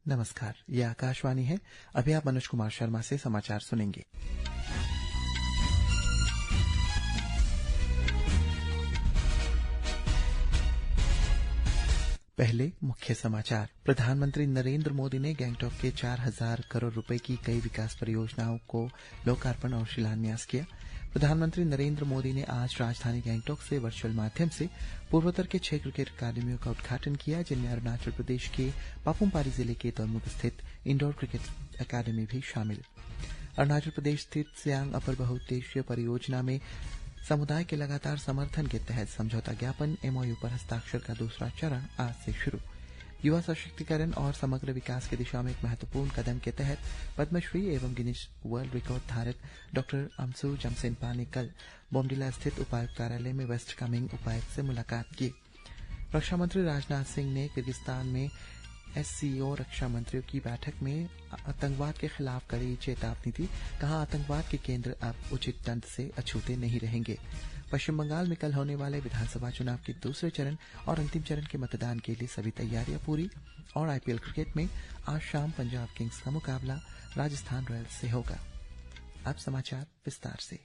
नमस्कार, ये आकाशवाणी है। अभी आप मनोज कुमार शर्मा से समाचार सुनेंगे। पहले मुख्य समाचार। प्रधानमंत्री नरेंद्र मोदी ने गैंगटॉक के 4,000 करोड़ रुपए की कई विकास परियोजनाओं को लोकार्पण और शिलान्यास किया। प्रधानमंत्री नरेंद्र मोदी ने आज राजधानी गैंगटॉक से वर्चुअल माध्यम से पूर्वोत्तर के 6 क्रिकेट अकादमियों का उद्घाटन किया, जिनमें अरुणाचल प्रदेश के पापुम पारे जिले के दोईमुख स्थित इंडोर क्रिकेट अकादमी भी शामिल। अरुणाचल प्रदेश स्थित सियांग अपर बहुउद्देशीय परियोजना में समुदाय के लगातार समर्थन के तहत समझौता ज्ञापन एमओयू पर हस्ताक्षर का दूसरा चरण आज से शुरू। युवा सशक्तिकरण और समग्र विकास की दिशा में एक महत्वपूर्ण कदम के तहत पद्मश्री एवं गिनीज वर्ल्ड रिकॉर्ड धारक डॉक्टर अंशु जमसेनपा ने कल बोमडिला स्थित उपायुक्त कार्यालय में वेस्ट कामेंग उपायुक्त से मुलाकात की। रक्षा मंत्री राजनाथ सिंह ने किर्गिस्तान में एससीओ रक्षा मंत्रियों की बैठक में आतंकवाद के खिलाफ कड़ी चेतावनी दी। कहा, आतंकवाद के केंद्र अब उचित दंड से अछूते नहीं रहेंगे। पश्चिम बंगाल में कल होने वाले विधानसभा चुनाव के दूसरे चरण और अंतिम चरण के मतदान के लिए सभी तैयारियां पूरी। और आईपीएल क्रिकेट में आज शाम पंजाब किंग्स का मुकाबला राजस्थान रॉयल्स से होगा। अब समाचार विस्तार से।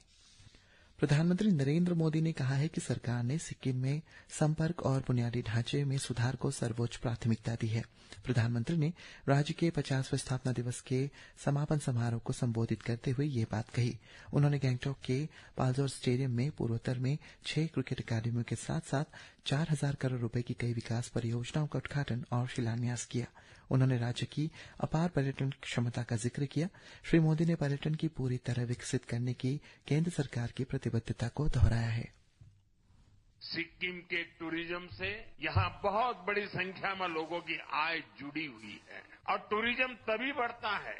प्रधानमंत्री नरेंद्र मोदी ने कहा है कि सरकार ने सिक्किम में संपर्क और बुनियादी ढांचे में सुधार को सर्वोच्च प्राथमिकता दी है। प्रधानमंत्री ने राज्य के 50वें स्थापना दिवस के समापन समारोह को संबोधित करते हुए ये बात कही। उन्होंने गैंगटॉक के पाल्जोर स्टेडियम में पूर्वोत्तर में 6 क्रिकेट अकादमियों के साथ साथ 4,000 करोड़ रुपए की कई विकास परियोजनाओं का उद्घाटन और शिलान्यास किया। उन्होंने राज्य की अपार पर्यटन क्षमता का जिक्र किया। श्री मोदी ने पर्यटन की पूरी तरह विकसित करने की केंद्र सरकार की प्रतिबद्धता को दोहराया है। सिक्किम के टूरिज्म से यहाँ बहुत बड़ी संख्या में लोगों की आय जुड़ी हुई है और टूरिज्म तभी बढ़ता है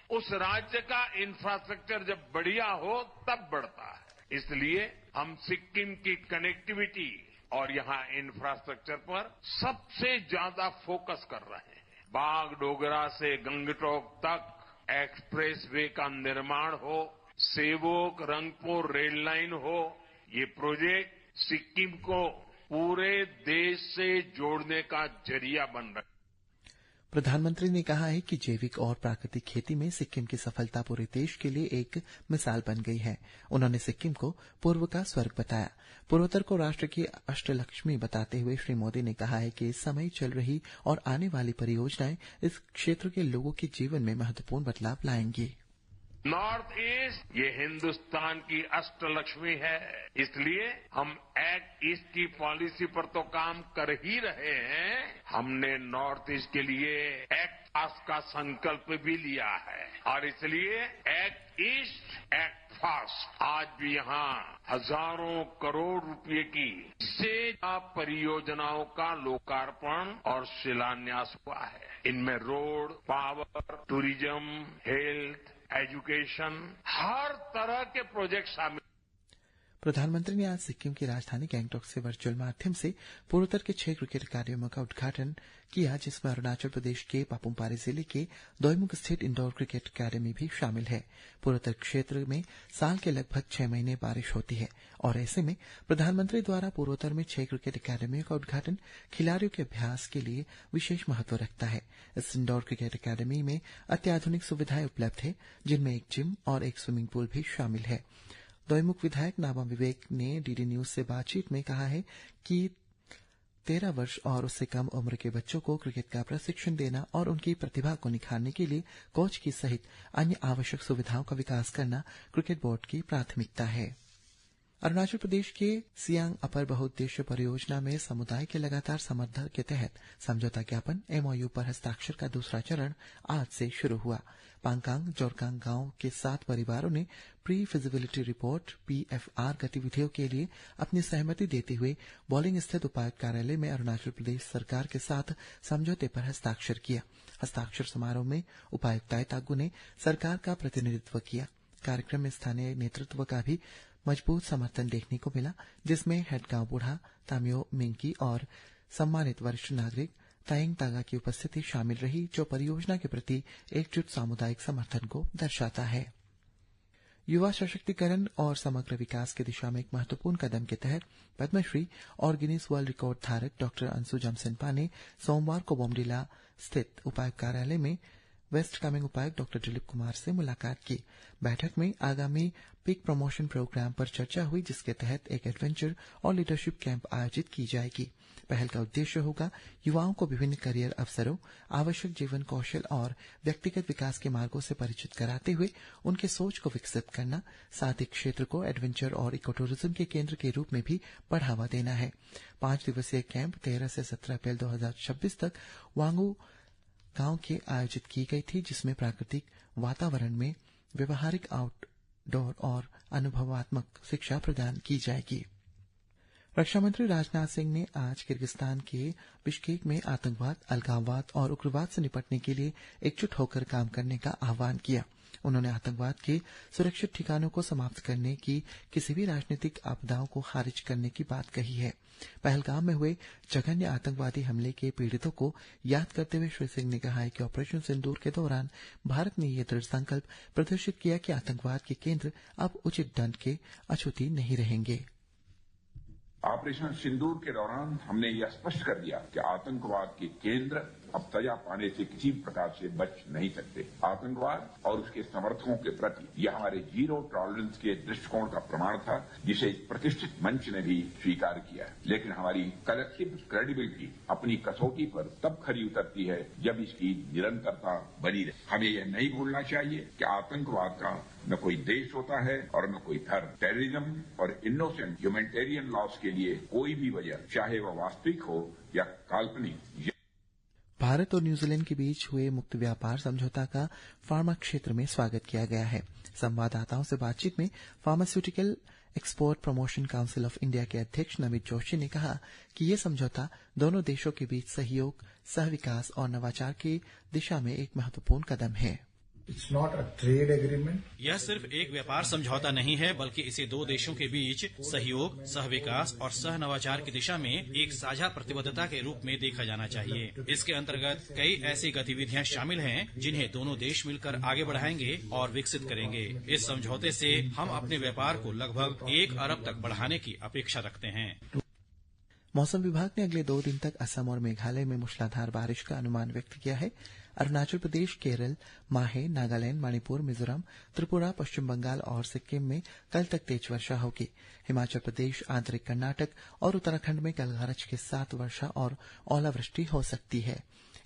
उस राज्य का इंफ्रास्ट्रक्चर जब बढ़िया हो तब बढ़ता है। इसलिए हम सिक्किम की कनेक्टिविटी और यहाँ इंफ्रास्ट्रक्चर पर सबसे ज्यादा फोकस कर रहे हैं। बागडोगरा से गंगटोक तक एक्सप्रेसवे का निर्माण हो, सेवोक रंगपुर रेल लाइन हो, ये प्रोजेक्ट सिक्किम को पूरे देश से जोड़ने का जरिया बन रहा है। प्रधानमंत्री ने कहा है कि जैविक और प्राकृतिक खेती में सिक्किम की सफलता पूरे देश के लिए एक मिसाल बन गई है। उन्होंने सिक्किम को पूर्व का स्वर्ग बताया। पूर्वोत्तर को राष्ट्र की अष्टलक्ष्मी बताते हुए श्री मोदी ने कहा है कि इस समय चल रही और आने वाली परियोजनाएं इस क्षेत्र के लोगों के जीवन में महत्वपूर्ण बदलाव लाएंगी। नॉर्थ ईस्ट ये हिंदुस्तान की अष्टलक्ष्मी है, इसलिए हम एक्ट ईस्ट की पॉलिसी पर तो काम कर ही रहे हैं। हमने नॉर्थ ईस्ट के लिए एक्ट फास्ट का संकल्प भी लिया है और इसलिए एक्ट ईस्ट एक्ट फास्ट आज भी यहाँ हजारों करोड़ रुपए की से परियोजनाओं का लोकार्पण और शिलान्यास हुआ है। इनमें road, power, tourism, health, education, हर तरह के प्रोजेक्ट शामिल। प्रधानमंत्री ने आज सिक्किम की राजधानी गैंगटॉक से वर्चुअल माध्यम से पूर्वोत्तर के 6 क्रिकेट अकादमियों का उद्घाटन किया, जिसमें अरुणाचल प्रदेश के पापुम पारे जिले के दोईमुख स्थित इंडोर क्रिकेट अकादमी भी शामिल है। पूर्वोत्तर क्षेत्र में साल के लगभग 6 महीने बारिश होती है और ऐसे में प्रधानमंत्री द्वारा पूर्वोत्तर में 6 क्रिकेट अकादमियों का उद्घाटन खिलाड़ियों के अभ्यास के लिए विशेष महत्व रखता है। इस इंडोर क्रिकेट अकादमी में अत्याधुनिक सुविधाएं उपलब्ध है, जिनमें एक जिम और एक स्विमिंग पूल भी शामिल है। दोईमुख विधायक नाबम विवेक ने डीडी न्यूज से बातचीत में कहा है कि 13 वर्ष और उससे कम उम्र के बच्चों को क्रिकेट का प्रशिक्षण देना और उनकी प्रतिभा को निखारने के लिए कोच की सहित अन्य आवश्यक सुविधाओं का विकास करना क्रिकेट बोर्ड की प्राथमिकता है। अरुणाचल प्रदेश के सियांग अपर बहुउद्देशीय परियोजना में समुदाय के लगातार समर्थन के तहत समझौता ज्ञापन एमओयू पर हस्ताक्षर का दूसरा चरण आज से शुरू हुआ। पांगकांग जोरकांग गांव के 7 परिवारों ने प्री फिजिबिलिटी रिपोर्ट पीएफआर गतिविधियों के लिए अपनी सहमति देते हुए बॉलिंग स्थित उपायुक्त कार्यालय में अरुणाचल प्रदेश सरकार के साथ समझौते पर हस्ताक्षर किया। हस्ताक्षर समारोह में उपायुक्त ताई तागू ने सरकार का प्रतिनिधित्व किया। कार्यक्रम में स्थानीय नेतृत्व का भी मजबूत समर्थन देखने को मिला, जिसमें हेड गांव बूढ़ा तामियो मिंकी और सम्मानित वरिष्ठ नागरिक तायंग तागा की उपस्थिति शामिल रही, जो परियोजना के प्रति एकजुट सामुदायिक समर्थन को दर्शाता है। युवा सशक्तिकरण और समग्र विकास की दिशा में एक महत्वपूर्ण कदम के तहत पद्मश्री और गिनीज वर्ल्ड रिकॉर्ड धारक डॉक्टर अंशु जमसेनपा ने सोमवार को बोमडिला स्थित उपायुक्त कार्यालय में वेस्ट कामेंग उपायुक्त डॉक्टर दिलीप कुमार से मुलाकात की। बैठक में आगामी पीक प्रमोशन प्रोग्राम पर चर्चा हुई, जिसके तहत एक एडवेंचर और लीडरशिप कैंप आयोजित की जाएगी। पहल का उद्देश्य होगा युवाओं को विभिन्न करियर अवसरों, आवश्यक जीवन कौशल और व्यक्तिगत विकास के मार्गों से परिचित कराते हुए उनके सोच को विकसित करना, साथ ही क्षेत्र को एडवेंचर और इको टूरिज्म के केंद्र के रूप में भी बढ़ावा देना है। 5 दिवसीय कैंप 13 से 17 अप्रैल 2026 तक वांगू गांव के आयोजित की गई थी, जिसमें प्राकृतिक वातावरण में व्यवहारिक आउटडोर और अनुभवात्मक शिक्षा प्रदान की जाएगी। रक्षा मंत्री राजनाथ सिंह ने आज किर्गिस्तान के बिश्केक में आतंकवाद, अलगाववाद और उग्रवाद से निपटने के लिए एकजुट होकर काम करने का आह्वान किया। उन्होंने आतंकवाद के सुरक्षित ठिकानों को समाप्त करने की किसी भी राजनीतिक आपदाओं को खारिज करने की बात कही है। पहलगाम में हुए जघन्य आतंकवादी हमले के पीड़ितों को याद करते हुए श्री सिंह ने कहा है कि ऑपरेशन सिंदूर के दौरान भारत ने यह दृढ़ संकल्प प्रदर्शित किया कि आतंकवाद के केंद्र अब उचित दंड के अछूती नहीं रहेंगे। ऑपरेशन सिंदूर के दौरान हमने यह स्पष्ट कर दिया कि आतंकवाद के केंद्र अब सजा पाने से किसी प्रकार से बच नहीं सकते। आतंकवाद और उसके समर्थकों के प्रति यह हमारे जीरो टॉलरेंस के दृष्टिकोण का प्रमाण था, जिसे प्रतिष्ठित मंच ने भी स्वीकार किया है। लेकिन हमारी कलेक्टिव क्रेडिबिलिटी अपनी कसौटी पर तब खरी उतरती है जब इसकी निरंतरता बनी रहे। हमें यह नहीं भूलना चाहिए कि आतंकवाद का न कोई देश होता है और न कोई धर्म। टेररिज्म और इनोसेंट ह्यूमैनिटेरियन लॉस के लिए कोई भी वजह, चाहे वह वास्तविक हो या काल्पनिक। भारत और न्यूजीलैंड के बीच हुए मुक्त व्यापार समझौता का फार्मा क्षेत्र में स्वागत किया गया है। संवाददाताओं से बातचीत में pharmaceutical export promotion council of India के अध्यक्ष नमित जोशी ने कहा कि ये समझौता दोनों देशों के बीच सहयोग, सहविकास और नवाचार की दिशा में एक महत्वपूर्ण कदम है। It's not a trade agreement. यह सिर्फ एक व्यापार समझौता नहीं है, बल्कि इसे दो देशों के बीच सहयोग, सहविकास और सह नवाचार की दिशा में एक साझा प्रतिबद्धता के रूप में देखा जाना चाहिए। इसके अंतर्गत कई ऐसी गतिविधियां शामिल हैं जिन्हें दोनों देश मिलकर आगे बढ़ाएंगे और विकसित करेंगे। इस समझौते से हम अपने व्यापार को लगभग 1 अरब तक बढ़ाने की अपेक्षा रखते हैं। मौसम विभाग ने अगले 2 दिन तक असम और मेघालय में मूसलाधार बारिश का अनुमान व्यक्त किया है। अरुणाचल प्रदेश, केरल, माहे, नागालैंड, मणिपुर, मिजोरम, त्रिपुरा, पश्चिम बंगाल और सिक्किम में कल तक तेज वर्षा होगी। हिमाचल प्रदेश, आंतरिक कर्नाटक और उत्तराखंड में कल गरज के साथ वर्षा और ओलावृष्टि हो सकती है।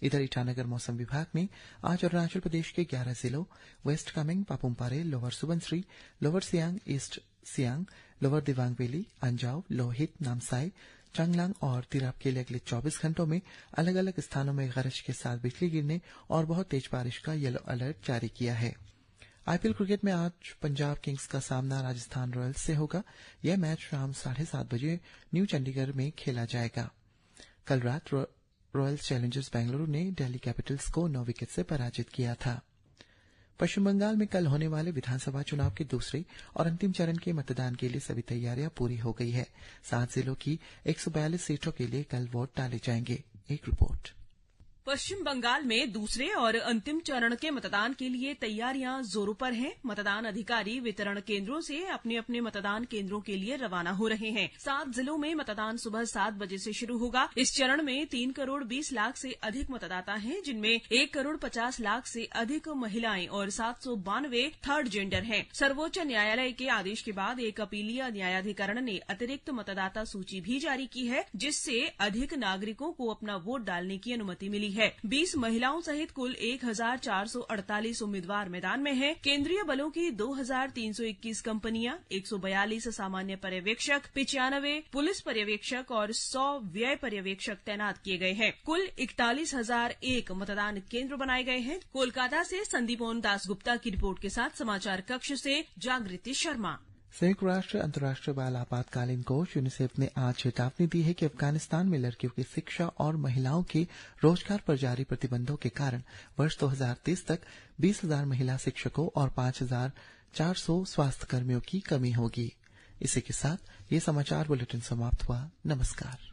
इधर ईटानगर मौसम विभाग ने आज अरुणाचल प्रदेश के 11 जिलों West Kameng, Papumpare, Lower Subansiri, Lower Siang, East Siang, Lower Dibang Valley, Anjaw, Lohit, Namsai, Changlang और तिराप के लिए अगले 24 घंटों में अलग अलग स्थानों में गरज के साथ बिजली गिरने और बहुत तेज बारिश का येलो अलर्ट जारी किया है। आईपीएल क्रिकेट में आज पंजाब किंग्स का सामना राजस्थान रॉयल्स से होगा। यह मैच शाम 7:30 बजे न्यू चंडीगढ़ में खेला जाएगा। कल रात रॉयल चैलेंजर्स बेंगलुरु ने दिल्ली कैपिटल्स को 9 विकेट से पराजित किया था। पश्चिम बंगाल में कल होने वाले विधानसभा चुनाव के दूसरे और अंतिम चरण के मतदान के लिए सभी तैयारियां पूरी हो गई है। 7 जिलों की 142 सीटों के लिए कल वोट डाले जाएंगे। एक रिपोर्ट। पश्चिम बंगाल में दूसरे और अंतिम चरण के मतदान के लिए तैयारियां जोरों पर हैं। मतदान अधिकारी वितरण केंद्रों से अपने अपने मतदान केंद्रों के लिए रवाना हो रहे हैं। 7 जिलों में मतदान सुबह 7 बजे से शुरू होगा। इस चरण में 3 करोड़ 20 लाख से अधिक मतदाता हैं, जिनमें 1 करोड़ 50 लाख से अधिक महिलाएं और 792 थर्ड जेंडर हैं। सर्वोच्च न्यायालय के आदेश के बाद एक अपीलीय न्यायाधिकरण ने अतिरिक्त मतदाता सूची भी जारी की है, जिससे अधिक नागरिकों को अपना वोट डालने की अनुमति मिली है। 20 महिलाओं सहित कुल 1448 उम्मीदवार मैदान में हैं। केंद्रीय बलों की 2321 कंपनियां, 142 सामान्य पर्यवेक्षक, 95 पुलिस पर्यवेक्षक और 100 व्यय पर्यवेक्षक तैनात किए गए हैं। कुल 41,001 मतदान केंद्र बनाए गए हैं। कोलकाता से संदीपोन दासगुप्ता की रिपोर्ट के साथ समाचार कक्ष से जागृति शर्मा। संयुक्त राष्ट्र अंतर्राष्ट्रीय बाल आपातकालीन कोष यूनिसेफ ने आज चेतावनी दी है कि अफगानिस्तान में लड़कियों की शिक्षा और महिलाओं के रोजगार पर जारी प्रतिबंधों के कारण वर्ष 2030 तक 20,000 महिला शिक्षकों और 5,400 स्वास्थ्य कर्मियों की कमी होगी। इसी के साथ ये समाचार बुलेटिन समाप्त हुआ। नमस्कार।